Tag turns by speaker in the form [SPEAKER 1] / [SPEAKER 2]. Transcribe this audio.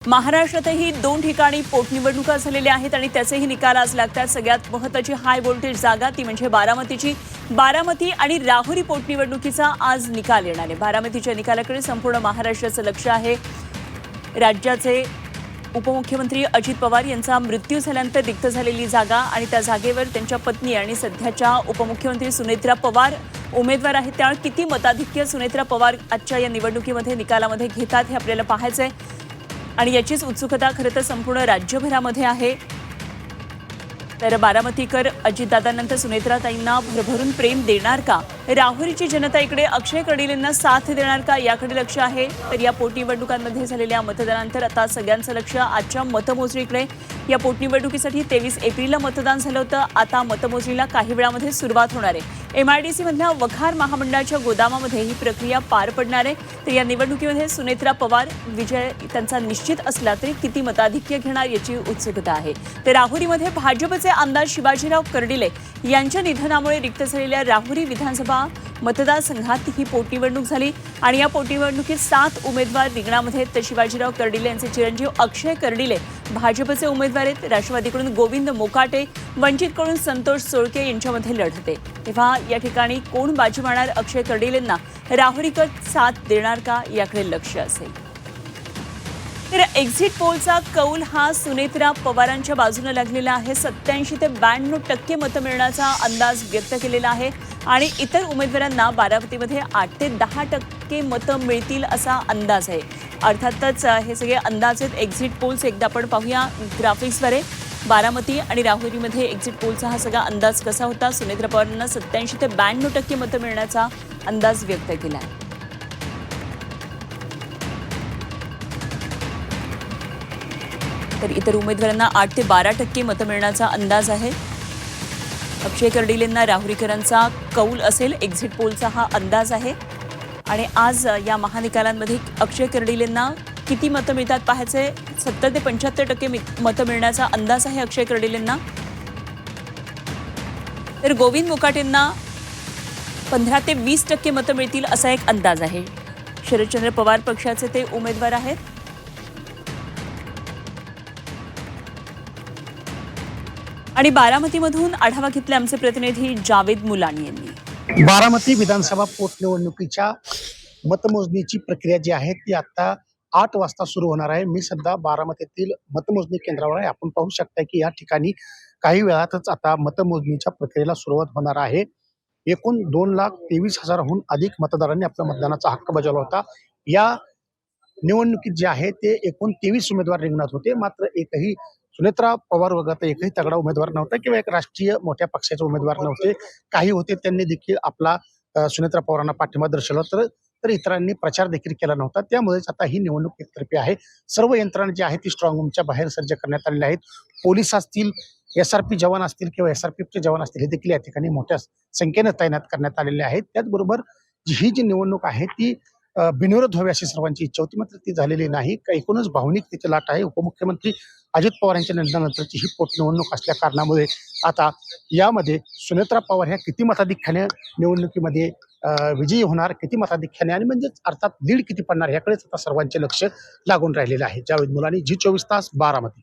[SPEAKER 1] महाराष्ट्रातही दोन ठिकाणी पोटनिवडणुका झालेल्या आहेत आणि त्याचेही निकाल आज लागतात। सगळ्यात महत्त्वाची हाय व्होल्टेज जागा ती म्हणजे बारामती आणि राहुरी पोटनिवडणुकीचा आज निकाल येणार आहे। बारामतीच्या निकालाकडे संपूर्ण महाराष्ट्राचं लक्ष आहे। राज्याचे उपमुख्यमंत्री अजित पवार यांचा मृत्यू झाल्यानंतर रिक्त झालेली जागा आणि त्या जागेवर त्यांच्या पत्नी आणि सध्याच्या उपमुख्यमंत्री सुनेत्रा पवार उमेदवार आहेत। त्यामुळे किती मताधिक्य सुनेत्रा पवार आजच्या या निवडणुकीमध्ये निकालामध्ये घेतात हे आपल्याला पाहायचं आहे आणि याचीच उत्सुकता खरं तर संपूर्ण राज्यभरामध्ये आहे। तर बारामतीकर अजितदादांनंतर सुनेत्राताईंना भरभरून प्रेम देणार का? राहुरीची जनता इकडे अक्षय कर्डिलेंना साथ देणार का याकडे लक्ष आहे। तर या पोटनिवडणुकांमध्ये झालेल्या मतदानानंतर आता सगळ्यांचं लक्ष आजच्या मतमोजणीकडे। या पोटनिवडणुकीसाठी 23 एप्रिलला मतदान झालं होतं। आता मतमोजणीला काही वेळामध्ये सुरुवात होणार आहे। MIDC मधल्या वखार महामंडळाच्या गोदामामध्ये ही प्रक्रिया पार पडणार आहे। तर या निवडणुकीमध्ये सुनेत्रा पवार विजय त्यांचा निश्चित असला तरी किती मताधिक्य घेणार याची उत्सुकता आहे। तर राहुरीमध्ये भाजपचे आमदार शिवाजीराव कर्डिले यांच्या निधनामुळे रिक्त झालेल्या राहुरी विधानसभा मतदारसंघात ही पोटनिवडणूक झाली आणि या पोटनिवडणुकीत 7 उमेदवार रिंगणामध्ये आहेत। तर शिवाजीराव कर्डिले यांचे चिरंजीव अक्षय कर्डिले भाजपचे उमेदवार आहेत। राष्ट्रवादीकडून गोविंद मोकाटे, वंचितकडून संतोष सोळके यांच्यामध्ये लढत आहे। तेव्हा या ठिकाणी कोण बाजी मारणार? अक्षय कर्डिलेंना राहुरीकर साथ देणार का याकडे लक्ष असेल। तर एक्झिट पोलचा कौल हा सुनेत्रा पवारांच्या बाजूने लागलेला आहे। 87 ते 92% मतं मिळण्याचा अंदाज व्यक्त केलेला आहे आणि इतर उमेदवारांना बारामतीमध्ये 8 ते 10% मतं मिळतील असा अंदाज आहे। अर्थातच हे सगळे अंदाज आहेत एक्झिट पोल्स। एकदा आपण पाहूया ग्राफिक्सद्वारे बारामती आणि राहुरीमध्ये एक्झिट पोलचा हा सगळा अंदाज कसा होता। सुनेत्रा पवारांना 87 ते 92% मतं मिळण्याचा अंदाज व्यक्त केला आहे। तर इतर उमेदवारांना 8 ते 12% मतं मिळण्याचा अंदाज आहे। अक्षय कर्डिलेंना राहुरीकरांचा कौल असेल एक्झिट पोलचा हा अंदाज आहे आणि आज या महानिकालांमध्ये अक्षय कर्डिलेंना किती मतं मिळतात पाहायचे। 70 ते 75% मतं मिळण्याचा अंदाज आहे अक्षय कर्डिलेंना। तर गोविंद मोकाटेंना 15 ते 20% मतं मिळतील असा एक अंदाज आहे। शरदचंद्र पवार पक्षाचे ते उमेदवार आहेत। आणि बारामतीमधून आढावा घेतला आमचे प्रतिनिधी जावेद मुलानी यांनी।
[SPEAKER 2] बारामती विधानसभा पोटनिवडणुकीच्या मतमोजणीची प्रक्रिया जी आहे ती आता 8 वाजता सुरू होणार आहे। मी सध्या बारामतीतील मतमोजणी केंद्रावर आहे। आपण पाहू शकता की या ठिकाणी काही वेळातच आता मतमोजणीच्या प्रक्रियेला सुरुवात होणार आहे। एकूण 2,23,000हून अधिक मतदारांनी आपला मतदानाचा हक्क बजावला होता। या निवडणुकीत जे आहे ते एकूण 23 उमेदवार रिंगणात होते, मात्र एकही सुनेत्रा पवार वगळता एकही तगडा उमेदवार नव्हता किंवा एक राष्ट्रीय मोठ्या पक्षाचे उमेदवार नव्हते। काही होते त्यांनी देखील आपला सुनेत्रा पवारांना पाठिंबा दर्शवला, तर इतरांनी प्रचार देखील केला नव्हता। त्यामुळेच आता ही निवडणूक एकतर्फी आहे। सर्व यंत्रणा जी आहे ती स्ट्रॉंग रूमच्या बाहेर सज्ज करण्यात आलेल्या आहेत। पोलीस असतील, SRP जवान असतील किंवा SRPFचे जवान असतील हे देखील या ठिकाणी मोठ्या संख्येने तैनात करण्यात आलेले आहेत। त्याचबरोबर ही जी निवडणूक आहे ती बिनविरोध व्हावी अशी सर्वांची इच्छा होती, मात्र ती झालेली नाही। एकूणच भावनिक तिची लाट आहे। उपमुख्यमंत्री अजित पवार यांच्या निधनानंतरची ही पोटनिवडणूक असल्या कारणामुळे आता यामध्ये सुनेत्रा पवार ह्या किती मताधिक्याने निवडणुकीमध्ये विजयी होणार, किती मताधिक्याने आणि म्हणजेच अर्थात लीड किती पडणार याकडेच आता सर्वांचे लक्ष लागून राहिलेले आहे। जावेद मुलानी, G24 तास, बारामती।